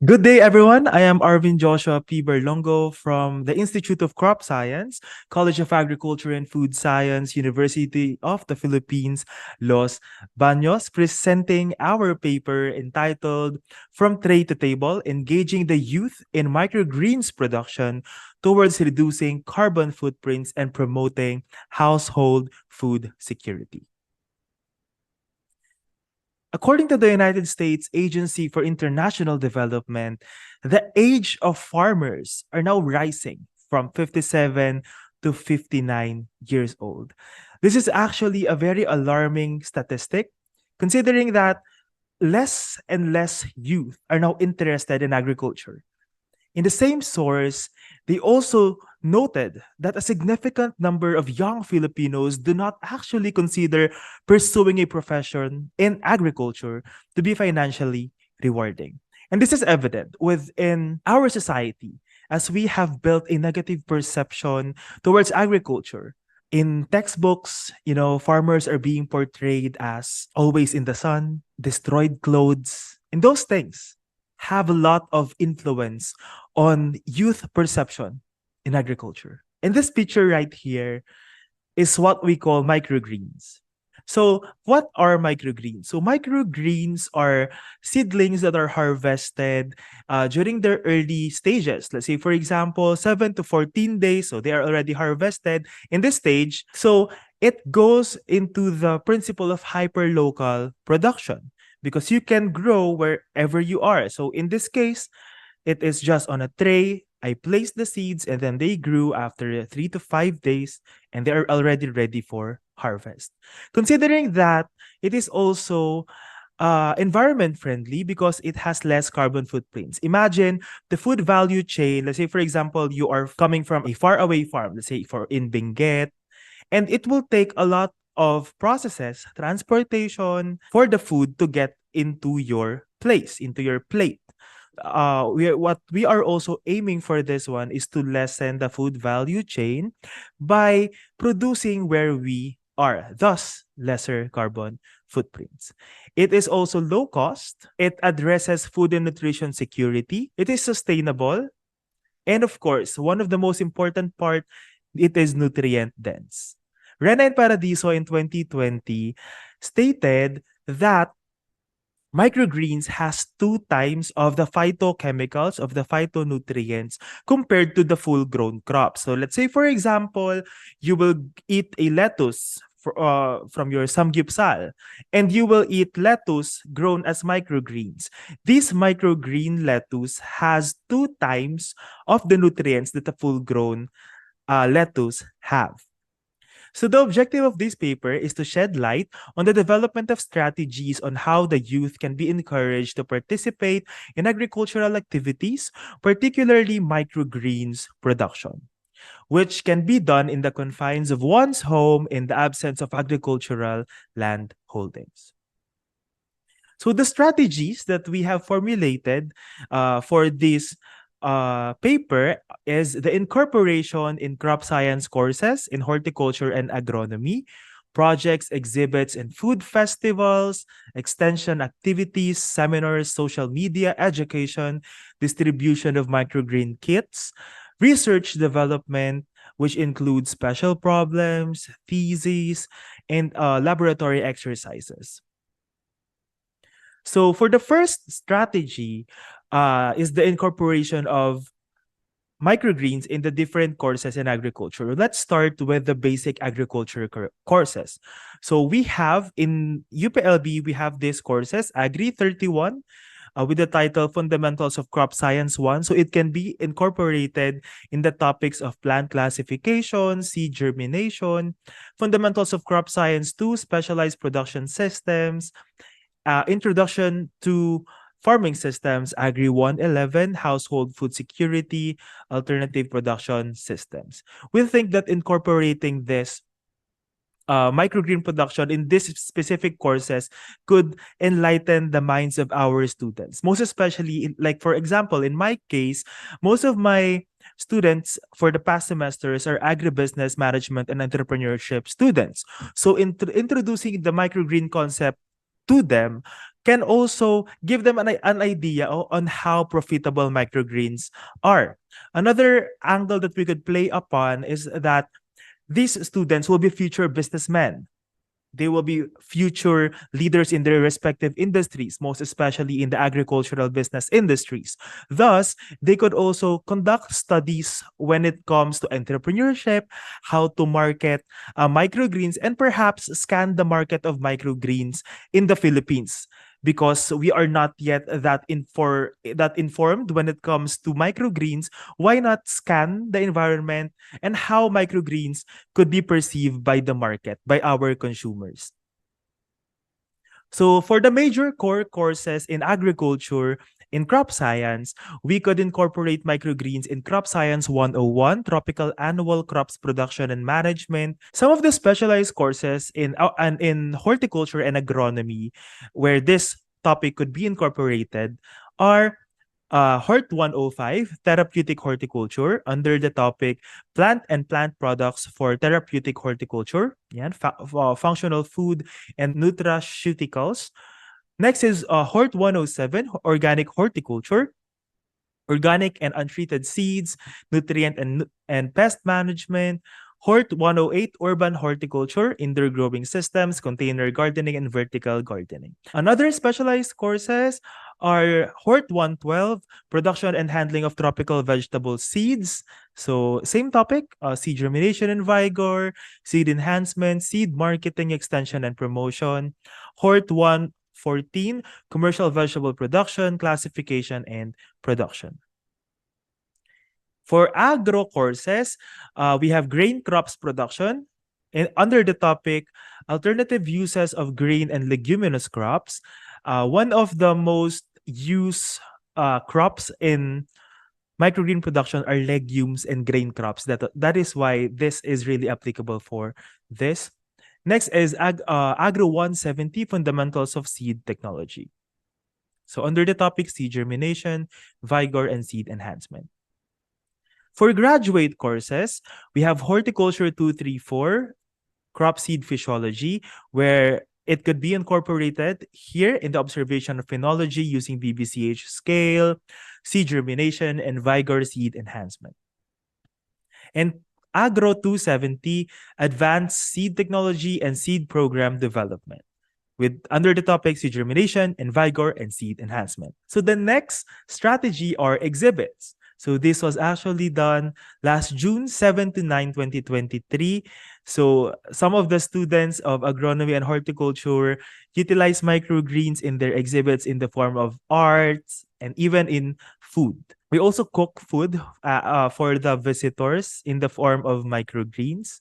Good day, everyone. I am Arvin Joshua P. Berlongo from the Institute of Crop Science, College of Agriculture and Food Science, University of the Philippines, Los Baños, presenting our paper entitled From Tray to Table, Engaging the Youth in Microgreens Production Towards Reducing Carbon Footprints and Promoting Household Food Security. According to the United States Agency for International Development, the age of farmers are now rising from 57 to 59 years old. This is actually a very alarming statistic, considering that less and less youth are now interested in agriculture. In the same source, they also noted that a significant number of young Filipinos do not actually consider pursuing a profession in agriculture to be financially rewarding. And this is evident within our society as we have built a negative perception towards agriculture. In textbooks, farmers are being portrayed as always in the sun, destroyed clothes, and those things have a lot of influence on youth perception in agriculture. And this picture right here is what we call microgreens. So, what are microgreens? So, microgreens are seedlings that are harvested during their early stages. Let's say, for example, 7 to 14 days. So, they are already harvested in this stage. So, it goes into the principle of hyperlocal production because you can grow wherever you are. So, in this case, it is just on a tray. I placed the seeds and then they grew after 3 to 5 days and they are already ready for harvest. Considering that it is also environment friendly because it has less carbon footprints. Imagine the food value chain. Let's say, for example, you are coming from a far away farm, let's say for in Benguet, and it will take a lot of processes, transportation for the food to get into your place, into your plate. What we are also aiming for this one is to lessen the food value chain by producing where we are, thus lesser carbon footprints. It is also low cost. It addresses food and nutrition security. It is sustainable. And of course, one of the most important part, it is nutrient dense. Rena and Paradiso in 2020 stated that microgreens has 2 times of the phytochemicals, of the phytonutrients compared to the full-grown crop. So let's say, for example, you will eat a lettuce from your samgyupsal and you will eat lettuce grown as microgreens. This microgreen lettuce has 2 times of the nutrients that the full-grown lettuce have. So the objective of this paper is to shed light on the development of strategies on how the youth can be encouraged to participate in agricultural activities, particularly microgreens production, which can be done in the confines of one's home in the absence of agricultural land holdings. So the strategies that we have formulated for this paper is the incorporation in crop science courses in horticulture and agronomy, projects, exhibits, and food festivals, extension activities, seminars, social media, education, distribution of microgreen kits, research development, which includes special problems, theses, and laboratory exercises. So for the first strategy is the incorporation of microgreens in the different courses in agriculture. Let's start with the basic agriculture courses. So we have in UPLB, we have these courses, Agri 31, with the title Fundamentals of Crop Science 1. So it can be incorporated in the topics of plant classification, seed germination, Fundamentals of Crop Science 2, Specialized Production Systems, Introduction to Farming Systems, Agri 111, Household Food Security, Alternative Production Systems. We think that incorporating this microgreen production in these specific courses could enlighten the minds of our students. Most especially, like for example, in my case, most of my students for the past semesters are agribusiness management and entrepreneurship students. So introducing the microgreen concept to them can also give them an idea on how profitable microgreens are. Another angle that we could play upon is that these students will be future businessmen. They will be future leaders in their respective industries, most especially in the agricultural business industries. Thus, they could also conduct studies when it comes to entrepreneurship, how to market microgreens, and perhaps scan the market of microgreens in the Philippines. Because we are not yet that informed when it comes to microgreens, why not scan the environment and how microgreens could be perceived by the market, by our consumers? So for the major core courses in agriculture, in crop science, we could incorporate microgreens in Crop Science 101, Tropical Annual Crops Production and Management. Some of the specialized courses in horticulture and agronomy, where this topic could be incorporated, are Hort 105, Therapeutic Horticulture, under the topic Plant and Plant Products for Therapeutic Horticulture, yan, Functional Food and Nutraceuticals. Next is Hort 107, Organic Horticulture, Organic and Untreated Seeds, Nutrient and Pest Management. Hort 108, Urban Horticulture, Indoor Growing Systems, Container Gardening, and Vertical Gardening. Another specialized courses are Hort 112, Production and Handling of Tropical Vegetable Seeds. So same topic, seed germination and vigor, seed enhancement, seed marketing, extension, and promotion. Hort 114, Commercial Vegetable Production, Classification, and Production. For agro courses, we have grain crops production. And under the topic, alternative uses of grain and leguminous crops, one of the most used crops in microgreen production are legumes and grain crops. That is why this is really applicable for this. Next is Agro 170, Fundamentals of Seed Technology. So under the topic, seed germination, vigor, and seed enhancement. For graduate courses, we have Horticulture 234, Crop Seed Physiology, where it could be incorporated here in the observation of phenology using BBCH scale, seed germination, and vigor seed enhancement. And Agro 270, Advanced Seed Technology and Seed Program Development, with under the topic seed germination and vigor and seed enhancement. So the next strategy are exhibits. So this was actually done last June 7 to 9, 2023. So some of the students of agronomy and horticulture utilize microgreens in their exhibits in the form of arts and even in food. We also cook food for the visitors in the form of microgreens.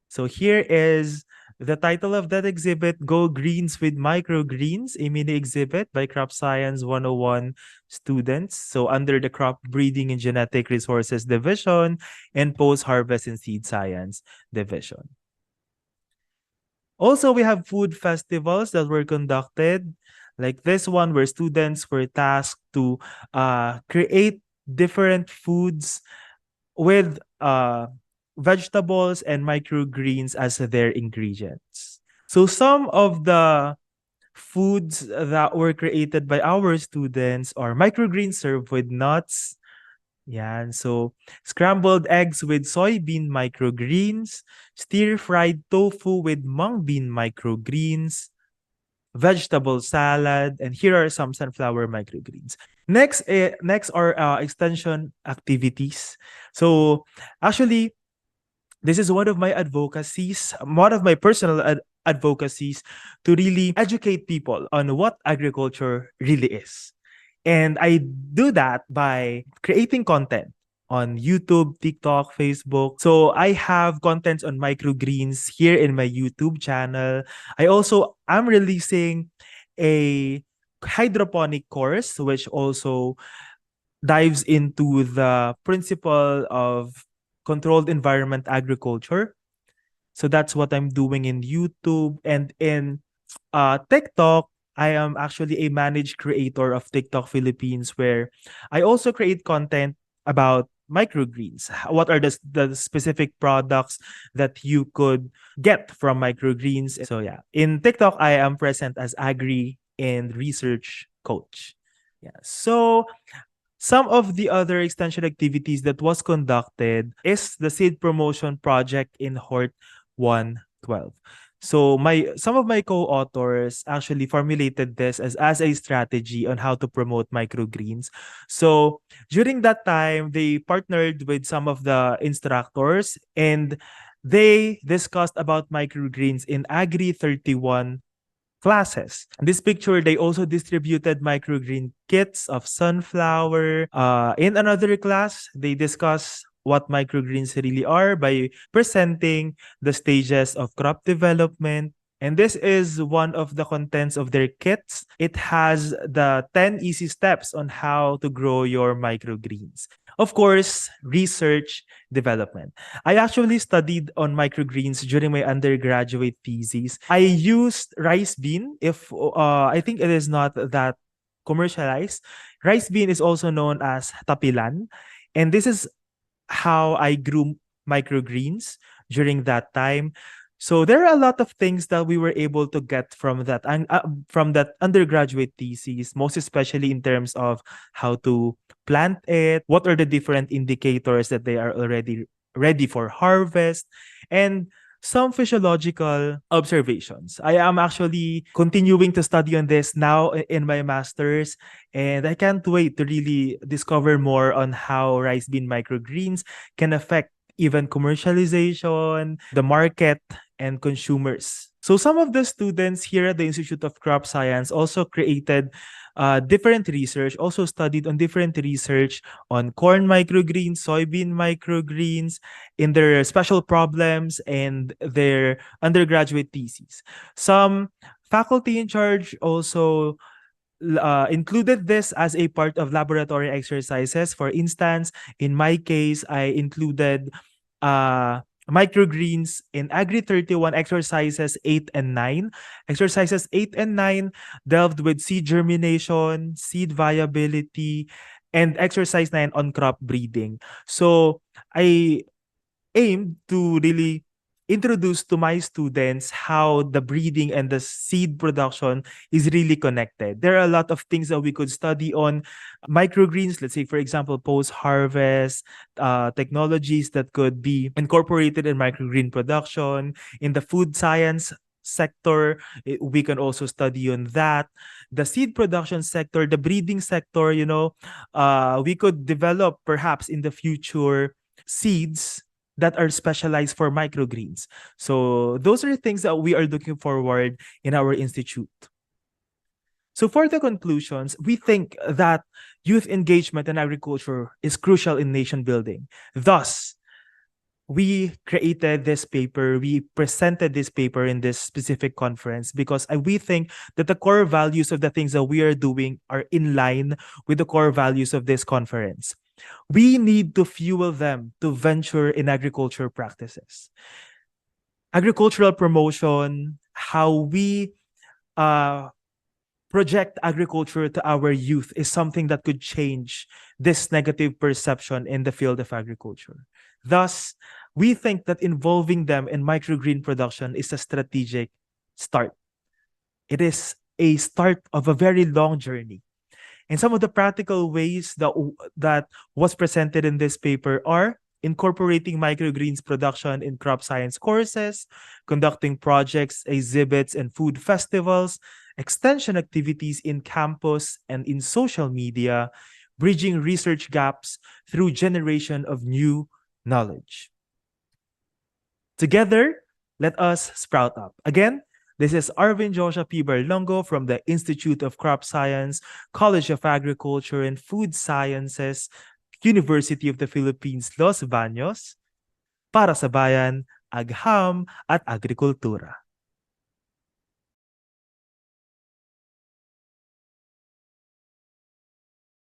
So here is the title of that exhibit, Go Greens with Microgreens, a mini exhibit by Crop Science 101 students. So under the Crop Breeding and Genetic Resources Division and Post-Harvest and Seed Science Division. Also, we have food festivals that were conducted, like this one where students were tasked to create different foods with vegetables and microgreens as their ingredients. So some of the foods that were created by our students are microgreens served with nuts. Yeah, so scrambled eggs with soybean microgreens, stir-fried tofu with mung bean microgreens, vegetable salad, and here are some sunflower microgreens. Next are extension activities. So actually, this is one of my advocacies, one of my personal advocacies to really educate people on what agriculture really is. And I do that by creating content on YouTube, TikTok, Facebook. So I have contents on microgreens here in my YouTube channel. I also am releasing a hydroponic course, which also dives into the principle of controlled environment agriculture. So that's what I'm doing in YouTube. And in TikTok, I am actually a managed creator of TikTok Philippines, where I also create content about microgreens. What are the specific products that you could get from microgreens? So yeah, in TikTok, I am present as Agri and research coach. Yeah. So some of the other extension activities that was conducted is the seed promotion project in Hort 112. So some of my co-authors actually formulated this as a strategy on how to promote microgreens. So during that time, they partnered with some of the instructors and they discussed about microgreens in Agri 31 classes. In this picture, they also distributed microgreen kits of sunflower. In another class, they discuss what microgreens really are by presenting the stages of crop development. And this is one of the contents of their kits. It has the 10 easy steps on how to grow your microgreens. Of course, research development. I actually studied on microgreens during my undergraduate thesis. I used rice bean. If I think it is not that commercialized. Rice bean is also known as tapilan, and this is how I grew microgreens during that time. So there are a lot of things that we were able to get from that undergraduate thesis, most especially in terms of how to plant it, what are the different indicators that they are already ready for harvest, and some physiological observations. I am actually continuing to study on this now in my master's, and I can't wait to really discover more on how rice bean microgreens can affect even commercialization, the market, and consumers. So some of the students here at the Institute of Crop Science also created different research, also studied on different research on corn microgreens, soybean microgreens, in their special problems and their undergraduate theses. Some faculty in charge also included this as a part of laboratory exercises. For instance, in my case, I included microgreens in Agri 31 exercises 8 and 9. Exercises 8 and 9 delved with seed germination, seed viability, and exercise 9 on crop breeding. So I aimed to really introduce to my students how the breeding and the seed production is really connected. There are a lot of things that we could study on microgreens, let's say, for example, post-harvest technologies that could be incorporated in microgreen production. In the food science sector, we can also study on that. The seed production sector, the breeding sector, we could develop perhaps in the future seeds that are specialized for microgreens. So those are things that we are looking forward in our institute. So for the conclusions, we think that youth engagement in agriculture is crucial in nation building. Thus, we created this paper, we presented this paper in this specific conference because we think that the core values of the things that we are doing are in line with the core values of this conference. We need to fuel them to venture in agriculture practices. Agricultural promotion, how we project agriculture to our youth is something that could change this negative perception in the field of agriculture. Thus, we think that involving them in microgreen production is a strategic start. It is a start of a very long journey. And some of the practical ways that was presented in this paper are incorporating microgreens production in crop science courses, conducting projects, exhibits, and food festivals, extension activities in campus and in social media, bridging research gaps through generation of new knowledge. Together, let us sprout up. Again, this is Arvin Joshua P. Berlongo from the Institute of Crop Science, College of Agriculture and Food Sciences, University of the Philippines, Los Baños, para sa bayan, agham at agrikultura.